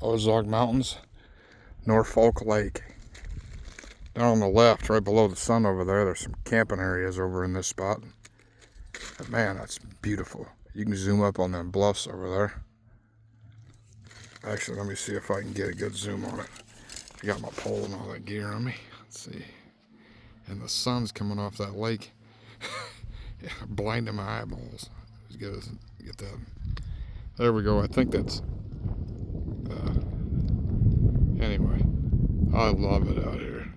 Ozark Mountains, Norfolk Lake. Down on the left, right below the sun over there, there's some camping areas over in this spot. But man, that's beautiful. You can zoom up on them bluffs over there. Actually, let me see if I can get a good zoom on it. I got my pole and all that gear on me. Let's see. And the sun's coming off that lake. Yeah, blinding my eyeballs. Let's get that. There we go. I think that's... anyway, I love it out here.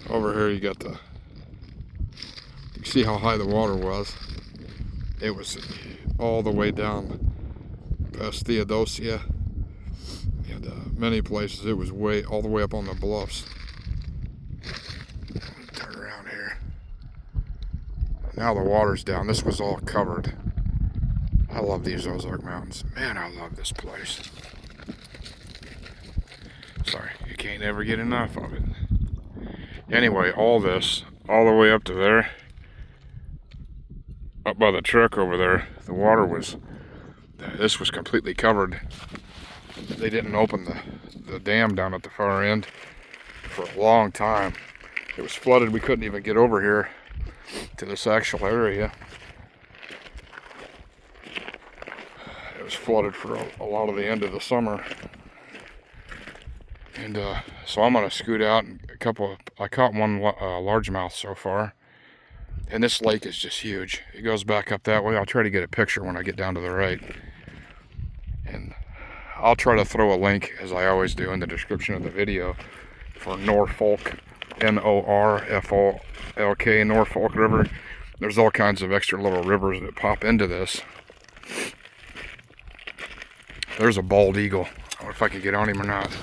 Over here you got the... You see how high the water was? It was all the way down past Theodosia. And many places it was all the way up on the bluffs. Turn around here. Now the water's down. This was all covered. I love these Ozark Mountains. Man, I love this place. Sorry, you can't ever get enough of it. Anyway, all this, all the way up to there, up by the truck over there, the water was, this was completely covered. They didn't open the dam down at the far end for a long time. It was flooded. We couldn't even get over here to this actual area. It was flooded for a lot of the end of the summer. And so I'm gonna scoot out and I caught one largemouth so far. And this lake is just huge. It goes back up that way. I'll try to get a picture when I get down to the right. And I'll try to throw a link, as I always do, in the description of the video for Norfolk, Norfolk, Norfolk River. There's all kinds of extra little rivers that pop into this. There's a bald eagle. I wonder if I can get on him or not.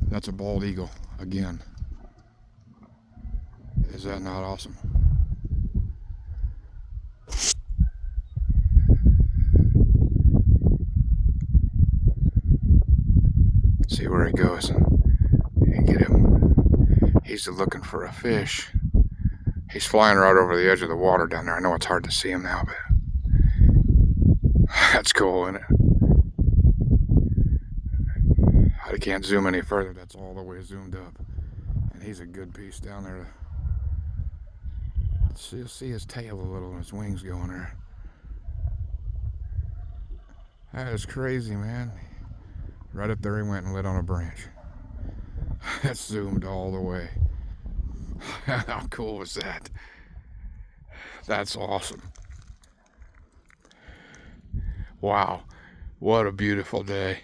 That's a bald eagle again. Is that not awesome? See where he goes and get him. He's looking for a fish. He's flying right over the edge of the water down there. I know it's hard to see him now, but that's cool, isn't it? I can't zoom any further. That's all the way zoomed up. And he's a good piece down there. You'll see his tail a little and his wings going there. That is crazy, man. Right up there he went and lit on a branch. That's zoomed all the way. How cool was that? That's awesome. Wow, what a beautiful day.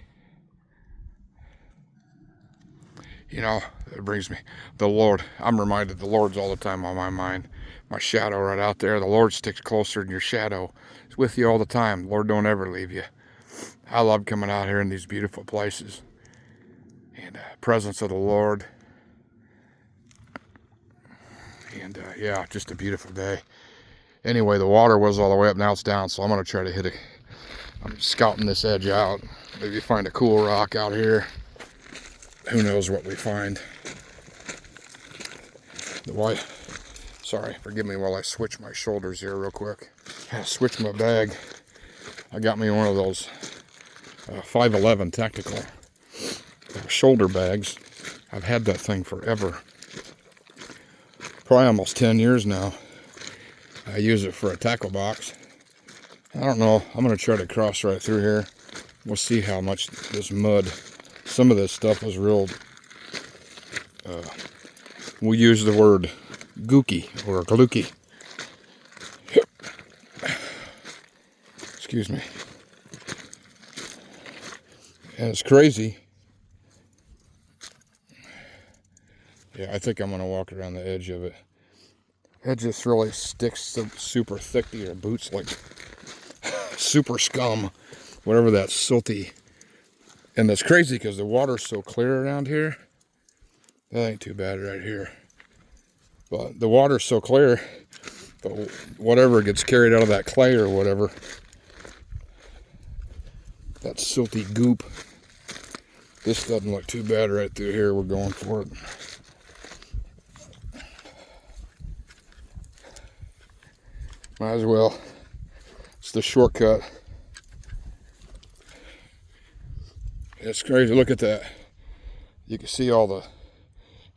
You know, it brings me, the Lord, I'm reminded the Lord's all the time on my mind. My shadow right out there, the Lord sticks closer than your shadow. It's with you all the time. The Lord don't ever leave you. I love coming out here in these beautiful places. And presence of the Lord. And yeah, just a beautiful day. Anyway, the water was all the way up, now it's down, so I'm going to try to hit I'm scouting this edge out. Maybe find a cool rock out here. Who knows what we find. Sorry, forgive me while I switch my shoulders here real quick. Switch my bag. I got me one of those 511 tactical shoulder bags. I've had that thing forever. Probably almost 10 years now. I use it for a tackle box. I don't know. I'm going to try to cross right through here. We'll see how much this mud. Some of this stuff was real. We use the word gooky or gluky. Excuse me. And it's crazy. Yeah, I think I'm going to walk around the edge of it. It just really sticks super thick to your boots, like super scum, whatever that silty. And that's crazy because the water's so clear around here. That ain't too bad right here. But the water's so clear, but whatever gets carried out of that clay or whatever, that silty goop. This doesn't look too bad right through here. We're going for it. Might as well. It's the shortcut. It's crazy. Look at that. You can see all the,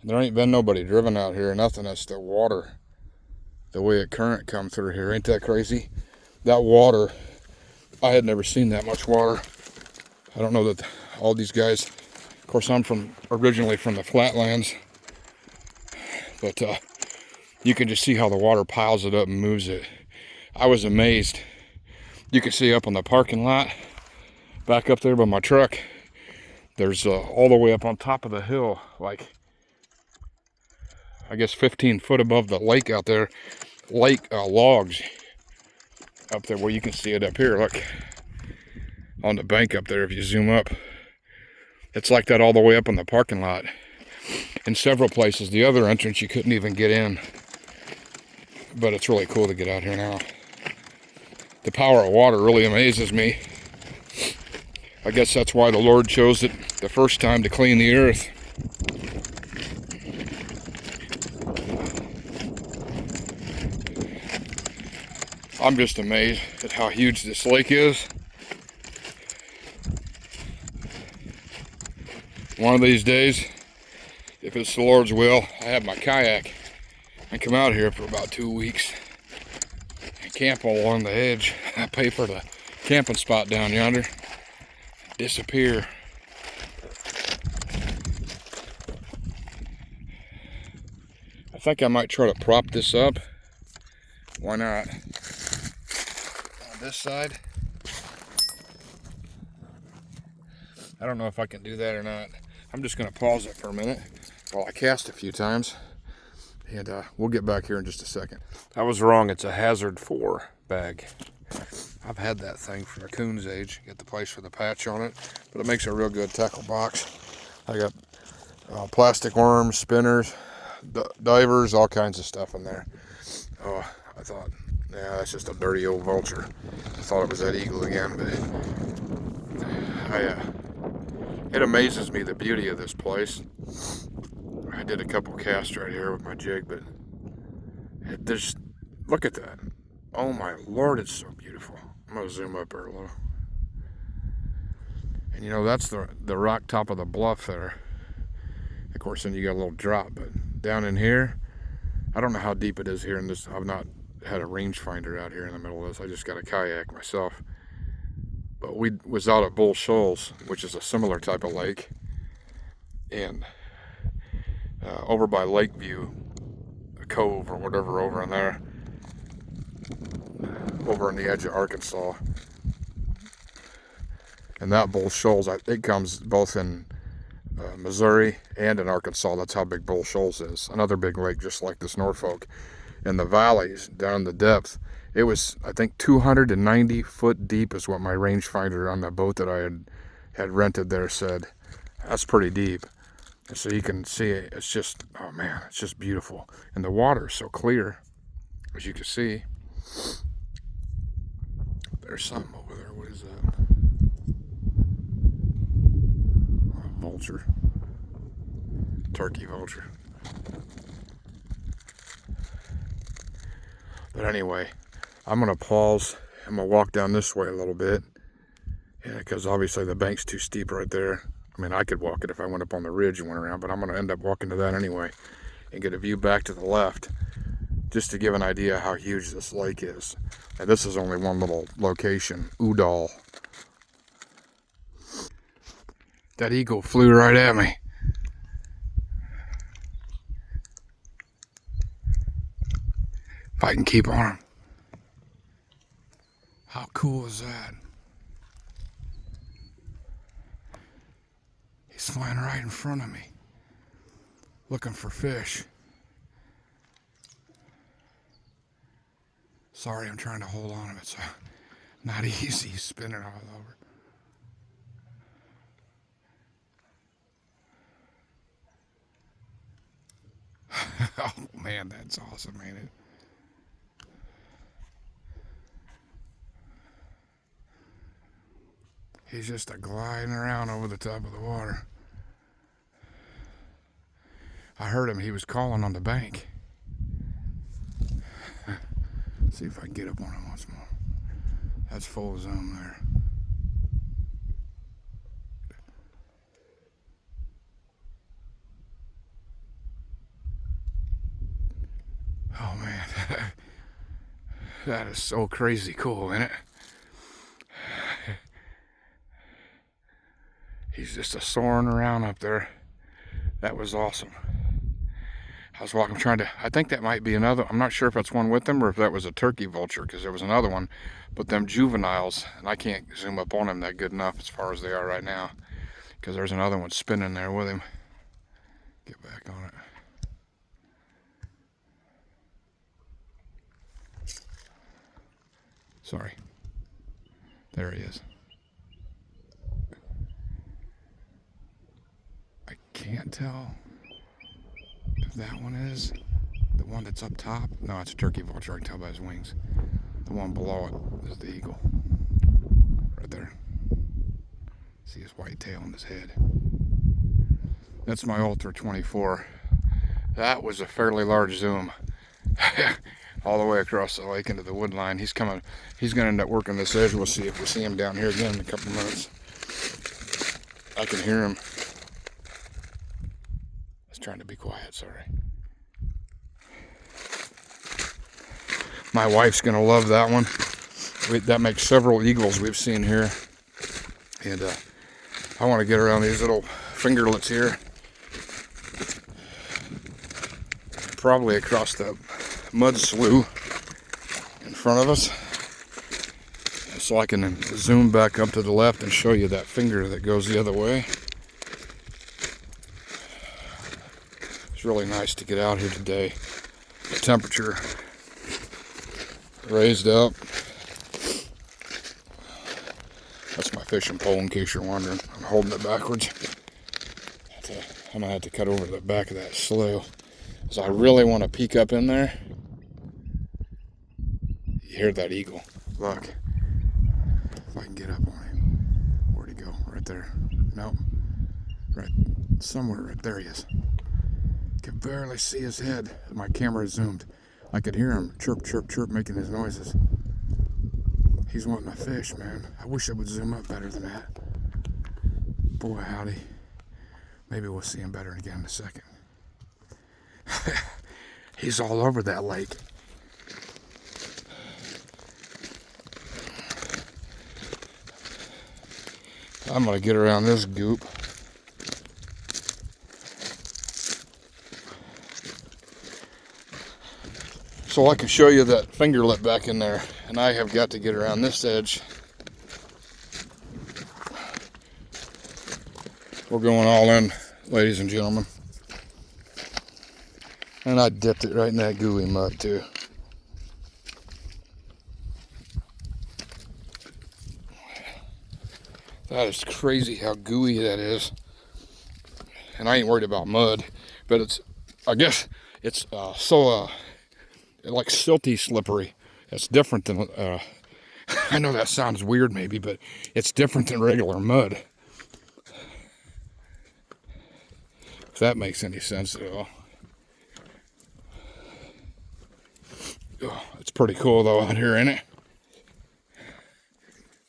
there ain't been nobody driven out here or nothing. That's the water, the way a current come through here. Ain't that crazy? That water, I had never seen that much water. I don't know that all these guys, of course I'm originally from the flatlands, but you can just see how the water piles it up and moves it. I was amazed. You can see up on the parking lot, back up there by my truck, there's all the way up on top of the hill, like I guess 15 foot above the lake out there, logs up there. Well, you can see it up here, look, on the bank up there if you zoom up. It's like that all the way up in the parking lot. In several places, the other entrance you couldn't even get in. But it's really cool to get out here now. The power of water really amazes me. I guess that's why the Lord chose it the first time to clean the earth. I'm just amazed at how huge this lake is. One of these days, if it's the Lord's will, I have my kayak and come out here for about 2 weeks and camp along the edge. I pay for the camping spot down yonder. Disappear. I think I might try to prop this up. Why not? On this side. I don't know if I can do that or not. I'm just going to pause it for a minute while I cast a few times. And we'll get back here in just a second. I was wrong. It's a Hazard 4 bag. I've had that thing from a coon's age. Get the place for the patch on it. But it makes a real good tackle box. I got plastic worms, spinners, divers, all kinds of stuff in there. Oh, I thought, yeah, that's just a dirty old vulture. I thought it was that eagle again, but it amazes me the beauty of this place. I did a couple casts right here with my jig, but look at that. Oh my Lord, it's so beautiful. I'm gonna zoom up here a little. And you know, that's the rock top of the bluff there. Of course, then you got a little drop, but down in here, I don't know how deep it is here in this. I've not had a rangefinder out here in the middle of this. I just got a kayak myself. But we was out at Bull Shoals, which is a similar type of lake. And over by Lakeview, a cove or whatever over in there, over on the edge of Arkansas. And that Bull Shoals, it comes both in Missouri and in Arkansas. That's how big Bull Shoals is. Another big lake just like this Norfolk. And the valleys down the depth, it was, I think, 290 foot deep is what my rangefinder on the boat that I had rented there said. That's pretty deep. And so you can see it. It's just, oh man, it's just beautiful. And the water is so clear, as you can see. There's something over there. What is that? A vulture. Turkey vulture. But anyway, I'm going to pause. I'm going to walk down this way a little bit. Yeah, because obviously the bank's too steep right there. I mean, I could walk it if I went up on the ridge and went around, but I'm going to end up walking to that anyway and get a view back to the left just to give an idea how huge this lake is. And this is only one little location, Udall. That eagle flew right at me. If I can keep on him. How cool is that? He's flying right in front of me, looking for fish. Sorry, I'm trying to hold on to it. It's not easy. He's spinning all over. Oh man, that's awesome, ain't it? He's just gliding around over the top of the water. I heard him. He was calling on the bank. See if I can get up on him once more. That's full zoom there. Oh man, that is so crazy cool, isn't it? He's just a soaring around up there. That was awesome. I was walking, I think that might be another, I'm not sure if that's one with them or if that was a turkey vulture, because there was another one. But them juveniles, and I can't zoom up on them that good enough as far as they are right now, because there's another one spinning there with him. Get back on it. Sorry. There he is. I can't tell if that one is the one that's up top. No, it's a turkey vulture. I can tell by his wings. The one below it is the eagle. Right there. See his white tail on his head. That's my Ultra 24. That was a fairly large zoom. All the way across the lake into the wood line. He's coming. He's going to end up working this edge. We'll see if we see him down here again in a couple of minutes. I can hear him. I was trying to be quiet, sorry. My wife's going to love that one. That makes several eagles we've seen here. And I want to get around these little fingerlets here. Probably across the mud slough in front of us. So I can zoom back up to the left and show you that finger that goes the other way. It's really nice to get out here today. The temperature raised up. That's my fishing pole in case you're wondering. I'm holding it backwards. I'm gonna have to cut over the back of that slough. So I really want to peek up in there. You hear that eagle. Look. If I can get up on him. Where'd he go? Right there. Nope. Right. Somewhere right there he is. Can barely see his head. My camera zoomed. I could hear him chirp, chirp, chirp making his noises. He's wanting to fish, man. I wish I would zoom up better than that. Boy, howdy. Maybe we'll see him better again in a second. He's all over that lake. I'm gonna get around this goop. So I can show you that fingerlet back in there, and I have got to get around this edge. We're going all in, ladies and gentlemen. And I dipped it right in that gooey mud too. That is crazy how gooey that is. And I ain't worried about mud, but it's, I guess it's like silty slippery. It's different than, I know that sounds weird maybe, but it's different than regular mud. If that makes any sense at all. Oh, it's pretty cool though out here, isn't it?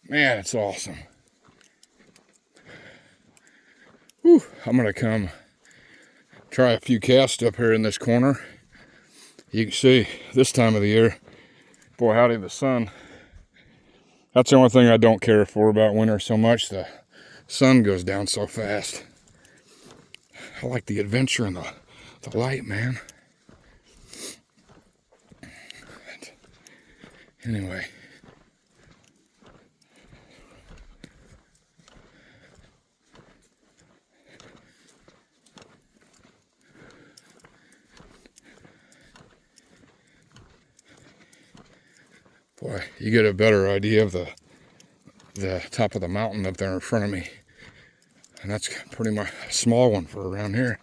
Man, it's awesome. Whew, I'm gonna come try a few casts up here in this corner. You can see this time of the year, boy howdy, the sun. That's the only thing I don't care for about winter so much. The sun goes down so fast. I like the adventure and the light, man. Anyway. Boy, you get a better idea of the top of the mountain up there in front of me. And that's pretty much a small one for around here.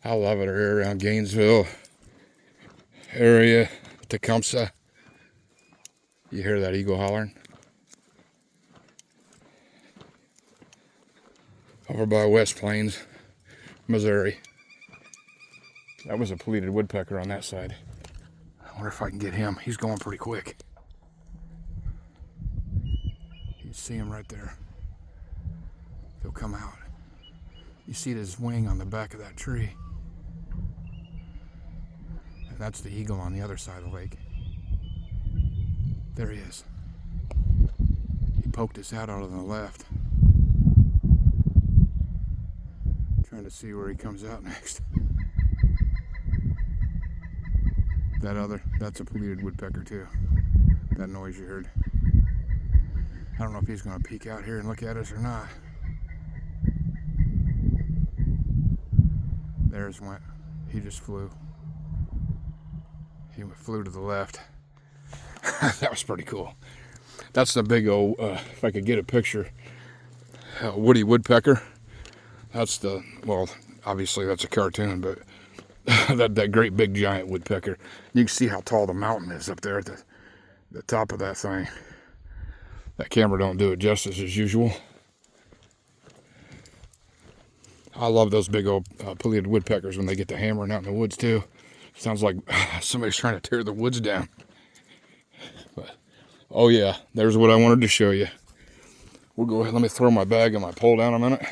I love it here around Gainesville area, Tecumseh. You hear that eagle hollering? Over by West Plains, Missouri. That was a pleated woodpecker on that side. I wonder if I can get him. He's going pretty quick. You can see him right there. He'll come out. You see his wing on the back of that tree. That's the eagle on the other side of the lake. There he is. He poked his head out on the left. Trying to see where he comes out next. That's a pleated woodpecker too. That noise you heard. I don't know if he's going to peek out here and look at us or not. There's one. He just flew. He flew to the left. That was pretty cool. That's the big old, if I could get a picture, woody woodpecker. That's the, well, obviously that's a cartoon, but that great big giant woodpecker. You can see how tall the mountain is up there at the top of that thing. That camera don't do it justice as usual. I love those big old pileated woodpeckers when they get to hammering out in the woods too. Sounds like somebody's trying to tear the woods down. But, oh yeah, there's what I wanted to show you. We'll go ahead, let me throw my bag and my pole down a minute.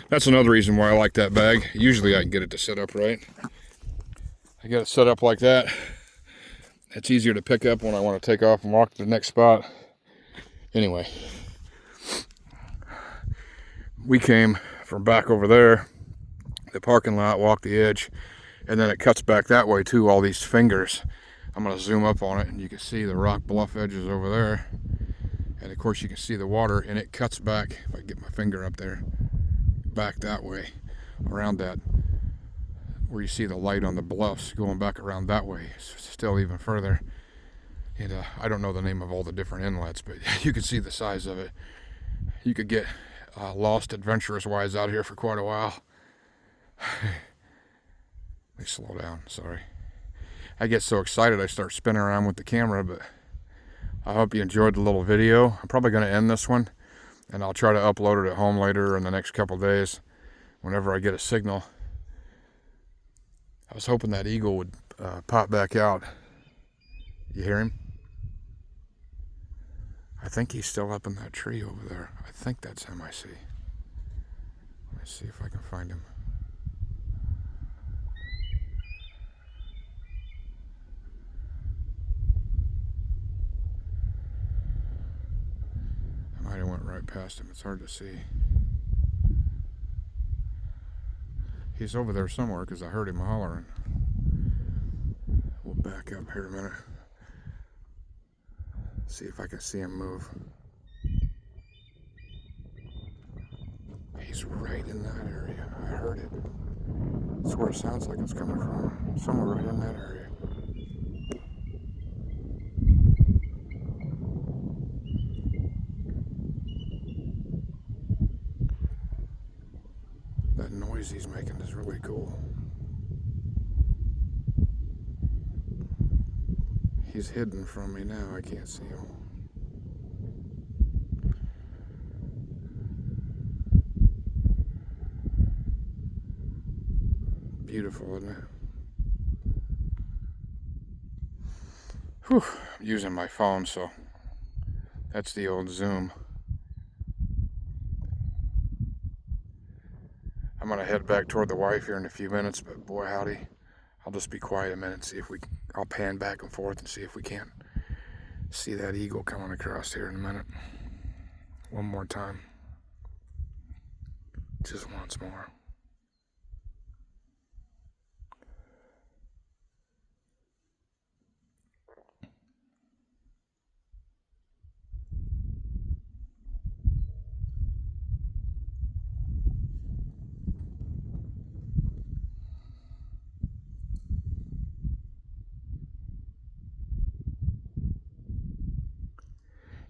That's another reason why I like that bag. Usually I can get it to sit up right. I got it set up like that. It's easier to pick up when I want to take off and walk to the next spot. Anyway, we came from back over there, the parking lot, walked the edge, and then it cuts back that way too, all these fingers. I'm going to zoom up on it and you can see the rock bluff edges over there. And of course you can see the water, and it cuts back, if I get my finger up there, back that way, around that, where you see the light on the bluffs going back around that way, still even further. And I don't know the name of all the different inlets, but you can see the size of it. You could get lost adventurous wise out here for quite a while. Let me slow down, sorry. I get so excited I start spinning around with the camera, but I hope you enjoyed the little video. I'm probably going to end this one, and I'll try to upload it at home later in the next couple days whenever I get a signal. I was hoping that eagle would pop back out. You hear him? I think he's still up in that tree over there. I think that's him I see. Let me see if I can find him. I might have went right past him. It's hard to see. He's over there somewhere because I heard him hollering. We'll back up here a minute. See if I can see him move. He's right in that area. I heard it. That's where it sounds like it's coming from. Somewhere right in that area. That noise he's making is really cool. He's hidden from me now. I can't see him. Beautiful, isn't it? Whew. I'm using my phone, so that's the old zoom. I'm gonna head back toward the wife here in a few minutes, but boy howdy, I'll just be quiet a minute and see if I'll pan back and forth and see if we can't see that eagle coming across here in a minute. One more time. Just once more.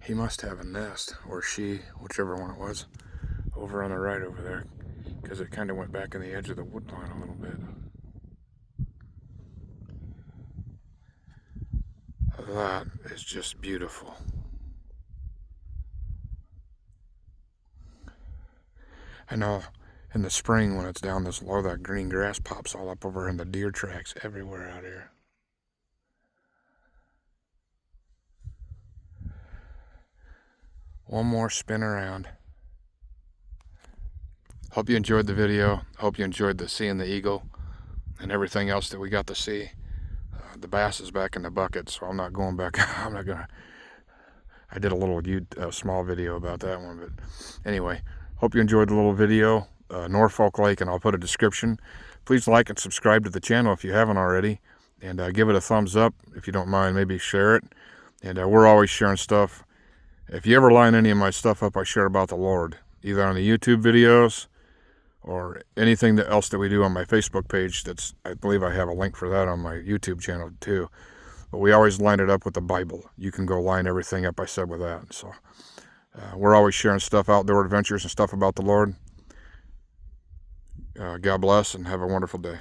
He must have a nest, or she, whichever one it was, over on the right over there, because it kind of went back in the edge of the wood line a little bit. That is just beautiful. I know in the spring when it's down this low, that green grass pops all up over in the deer tracks everywhere out here. One more spin around. Hope you enjoyed the video. Hope you enjoyed seeing the eagle. and everything else that we got to see. The bass is back in the bucket, so I'm not going back. I'm not gonna. I did a little small video about that one, but anyway, hope you enjoyed the little video. Norfolk Lake, and I'll put a description. Please like and subscribe to the channel if you haven't already, and give it a thumbs up if you don't mind. Maybe share it, and we're always sharing stuff. If you ever line any of my stuff up, I share about the Lord, either on the YouTube videos or anything else that we do on my Facebook page. I believe I have a link for that on my YouTube channel too. But we always line it up with the Bible. You can go line everything up I said with that. So we're always sharing stuff, outdoor adventures and stuff about the Lord. God bless and have a wonderful day.